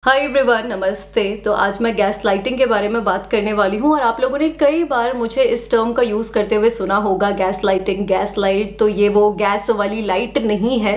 Hi everyone, नमस्ते। तो आज मैं गैस लाइटिंग के बारे में बात करने वाली हूँ और आप लोगों ने कई बार मुझे इस टर्म का यूज़ करते हुए सुना होगा। गैस लाइटिंग, गैस लाइट, तो ये वो गैस वाली लाइट नहीं है।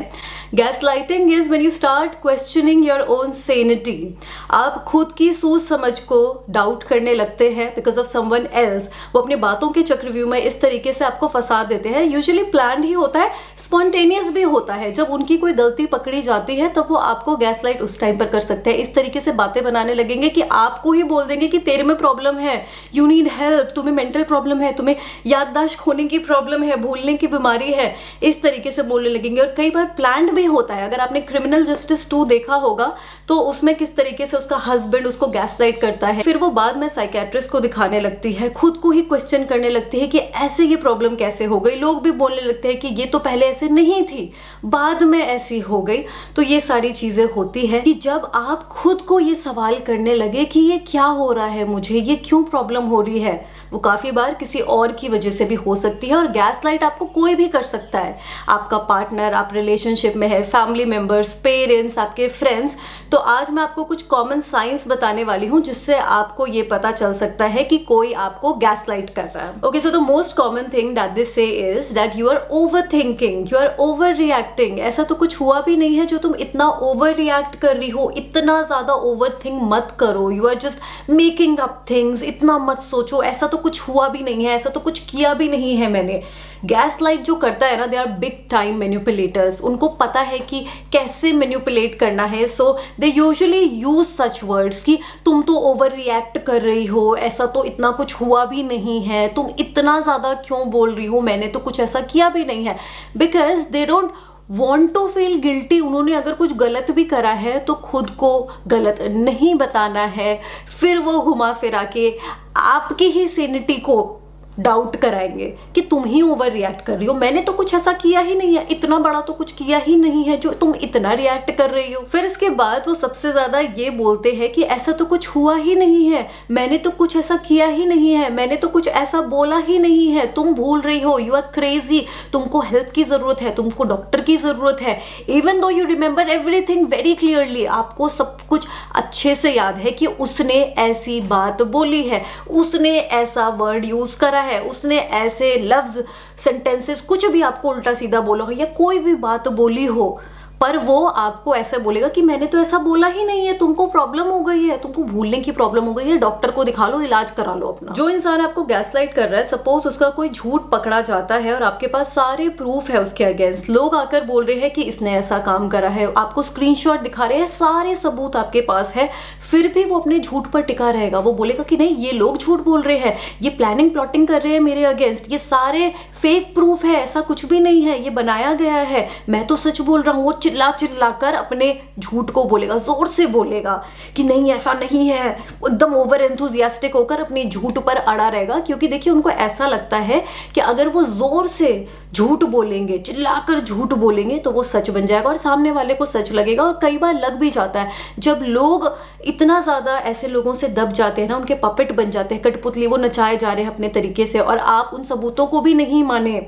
Gas lighting is when you start questioning your own sanity. आप खुद की सूझ समझ को डाउट करने लगते हैं बिकॉज ऑफ समवन एल्स। वो अपनी बातों के चक्रव्यूह में इस तरीके से आपको फंसा देते हैं। यूजुअली प्लान्ड ही होता है, स्पॉन्टेनियस भी होता है। जब उनकी कोई गलती पकड़ी जाती है तब वो आपको गैस लाइट उस टाइम पर कर सकते हैं। तरीके से बातें बनाने लगेंगे कि आपको ही बोल देंगे कि तेरे में प्रॉब्लम है, यू नीड हेल्प, तुम्हें मेंटल प्रॉब्लम है, तुम्हें याददाश्त खोने की प्रॉब्लम है, भूलने की बीमारी है। इस तरीके से बोलने लगेंगे। और कई बार प्लान्ड भी होता है। अगर आपने क्रिमिनल जस्टिस 2 देखा होगा तो उसमें किस तरीके से उसका हस्बैंड उसको गैसलाइट करता है, फिर वो बाद में साइकेट्रिस्ट को दिखाने लगती है, खुद को ही क्वेश्चन करने लगती है कि ऐसे ये प्रॉब्लम कैसे हो गई। लोग भी बोलने लगते हैं कि ये तो पहले ऐसे नहीं थी, बाद में ऐसी हो गई। तो ये सारी चीजें होती है कि जब आप खुद को ये सवाल करने लगे कि ये क्या हो रहा है, मुझे ये क्यों प्रॉब्लम हो रही है। वो काफी बार किसी और की वजह से भी हो सकती है। और गैसलाइट आपको कोई भी कर सकता है। आपका पार्टनर, आप रिलेशनशिप में है, फैमिली मेंबर्स, पेरेंट्स, आपके फ्रेंड्स। तो आज मैं आपको कुछ कॉमन साइंस बताने वाली हूँ जिससे आपको ये पता चल सकता है कि कोई आपको गैसलाइट कर रहा है। Okay, so the most common thing that they say is that you are overthinking, you are overreacting. ऐसा तो कुछ हुआ भी नहीं है जो तुम इतना ओवर रिएक्ट कर रही हो। इतना ज्यादा ओवर थिंक मत करो। You are just making up things. इतना मत सोचो, ऐसा तो कुछ हुआ भी नहीं है, ऐसा तो कुछ किया भी नहीं है मैंने। गैसलाइट जो करता है ना, they are big time manipulators. उनको पता है कि कैसे मैनिपुलेट करना है। So they usually use such words कि तुम तो ओवर रिएक्ट कर रही हो, ऐसा तो इतना कुछ हुआ भी नहीं है, तुम इतना ज्यादा क्यों बोल रही हो, मैंने तो कुछ ऐसा किया भी नहीं है। Because they don't want to feel guilty. उन्होंने अगर कुछ गलत भी करा है तो खुद को गलत नहीं बताना है। फिर वो घुमा फिरा के आपकी ही सेनिटी को डाउट कराएंगे कि तुम ही ओवर रिएक्ट कर रही हो, मैंने तो कुछ ऐसा किया ही नहीं है, इतना बड़ा तो कुछ किया ही नहीं है जो तुम इतना रिएक्ट कर रही हो। फिर इसके बाद वो सबसे ज्यादा ये बोलते हैं कि ऐसा तो कुछ हुआ ही नहीं है, मैंने तो कुछ ऐसा किया ही नहीं है, मैंने तो कुछ ऐसा बोला ही नहीं है, तुम भूल रही हो, यू आर क्रेजी, तुमको हेल्प की जरूरत है, तुमको डॉक्टर की जरूरत है। Even though you remember everything very clearly, आपको सब कुछ अच्छे से याद है कि उसने ऐसी बात बोली है, उसने ऐसा वर्ड यूज करा है, उसने ऐसे लफ्ज, सेंटेंसेस, कुछ भी आपको उल्टा सीधा बोला हो या कोई भी बात बोली हो, पर वो आपको ऐसा बोलेगा कि मैंने तो ऐसा बोला ही नहीं है, तुमको प्रॉब्लम हो गई है, तुमको भूलने की प्रॉब्लम हो गई है, डॉक्टर को दिखा लो, इलाज करा लो अपना। जो इंसान आपको गैसलाइट कर रहा है, सपोज उसका कोई झूठ पकड़ा जाता है और आपके पास सारे प्रूफ है उसके अगेंस्ट, लोग आकर बोल रहे हैं कि इसने ऐसा काम करा है, आपको स्क्रीनशॉट दिखा रहे हैं, सारे सबूत आपके पास है, फिर भी वो अपने झूठ पर टिका रहेगा। वो बोलेगा कि नहीं, ये लोग झूठ बोल रहे हैं, ये प्लानिंग प्लॉटिंग कर रहे हैं मेरे अगेंस्ट, ये सारे फेक प्रूफ है, ऐसा कुछ भी नहीं है, ये बनाया गया है, मैं तो सच बोल रहा हूँ। वो चिल्ला चिल्ला कर अपने झूठ को बोलेगा, जोर से बोलेगा कि नहीं ऐसा नहीं है, एकदम ओवर एंथुजियास्टिक होकर अपने झूठ पर अड़ा रहेगा। क्योंकि देखिए, उनको ऐसा लगता है कि अगर वो जोर से झूठ बोलेंगे, चिल्लाकर झूठ बोलेंगे तो वो सच बन जाएगा और सामने वाले को सच लगेगा। और कई बार लग भी जाता है। जब लोग इतना ज्यादा ऐसे लोगों से दब जाते हैं ना, उनके पपेट बन जाते हैं, कठपुतली, वो नचाए जा रहे हैं अपने तरीके से, और आप उन सबूतों को भी नहीं माने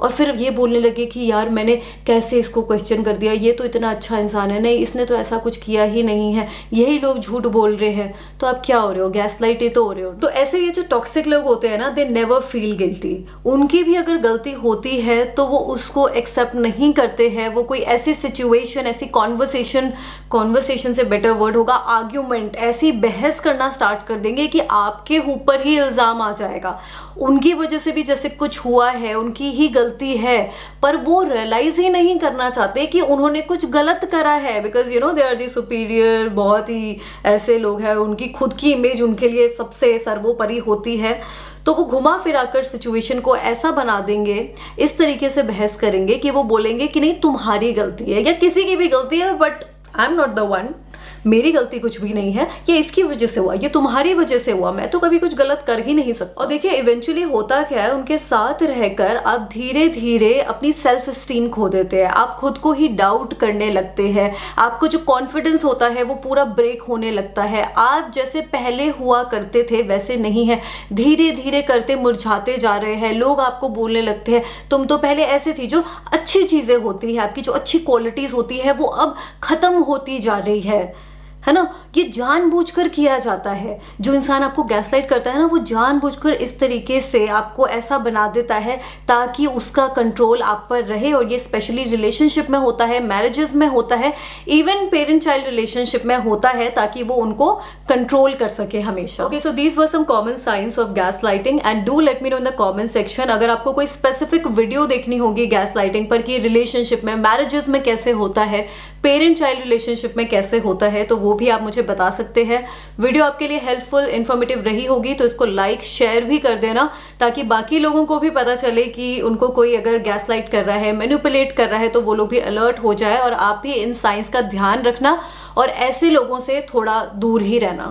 और फिर ये बोलने लगे कि यार मैंने कैसे इसको क्वेश्चन कर दिया, ये तो इतना अच्छा इंसान है, नहीं इसने तो ऐसा कुछ किया ही नहीं है, यही लोग झूठ बोल रहे हैं। तो आप क्या हो रहे हो, गैसलाइट ही तो हो रहे हो। तो ऐसे ये जो टॉक्सिक लोग होते हैं ना, दे नेवर फील गिल्टी। उनकी भी अगर गलती होती है तो वो उसको एक्सेप्ट नहीं करते हैं। वो कोई ऐसी सिचुएशन, ऐसी कॉन्वर्सेशन से बेटर वर्ड होगा आर्ग्यूमेंट, ऐसी बहस करना स्टार्ट कर देंगे कि आपके ऊपर ही इल्जाम आ जाएगा। उनकी वजह से भी जैसे कुछ हुआ है, उनकी ही गलती है, पर वो रियलाइज ही नहीं करना चाहते कि उन्होंने कुछ गलत करा है। Because you know they are the superior, बहुत ही ऐसे लोग हैं, उनकी खुद की इमेज उनके लिए सबसे सर्वोपरि होती है। तो वो घुमा फिराकर सिचुएशन को ऐसा बना देंगे, इस तरीके से बहस करेंगे कि वो बोलेंगे कि नहीं तुम्हारी गलती है या किसी की भी गलती है, but I am not the one, मेरी गलती कुछ भी नहीं है, ये इसकी वजह से हुआ, ये तुम्हारी वजह से हुआ, मैं तो कभी कुछ गलत कर ही नहीं सकता। और देखिए इवेंचुअली होता क्या है, उनके साथ रहकर आप धीरे धीरे अपनी सेल्फ स्टीम खो देते हैं, आप खुद को ही डाउट करने लगते हैं, आपको जो कॉन्फिडेंस होता है वो पूरा ब्रेक होने लगता है। आप जैसे पहले हुआ करते थे वैसे नहीं है, धीरे धीरे करते मुरझाते जा रहे हैं। लोग आपको बोलने लगते हैं तुम तो पहले ऐसे थी। जो अच्छी चीजें होती है, आपकी जो अच्छी क्वालिटीज होती है वो अब खत्म होती जा रही है है ना, ये जानबूझकर किया जाता है। जो इंसान आपको गैसलाइट करता है ना, वो जानबूझकर इस तरीके से आपको ऐसा बना देता है ताकि उसका कंट्रोल आप पर रहे। और ये स्पेशली रिलेशनशिप में होता है, मैरिजेस में होता है, इवन पेरेंट चाइल्ड रिलेशनशिप में होता है, ताकि वो उनको कंट्रोल कर सके हमेशा। Okay, so these were some common signs of gaslighting and do let me know in the comment section. अगर आपको कोई स्पेसिफिक वीडियो देखनी होगी गैसलाइटिंग पर कि रिलेशनशिप में, मैरिजेस में कैसे होता है, पेरेंट चाइल्ड रिलेशनशिप में कैसे होता है, तो वो भी आप मुझे बता सकते हैं। वीडियो आपके लिए हेल्पफुल, इन्फॉर्मेटिव रही होगी तो इसको लाइक शेयर भी कर देना, ताकि बाकी लोगों को भी पता चले कि उनको कोई अगर गैसलाइट कर रहा है, मैनिपुलेट कर रहा है, तो वो लोग भी अलर्ट हो जाए। और आप भी इन साइंस का ध्यान रखना और ऐसे लोगों से थोड़ा दूर ही रहना।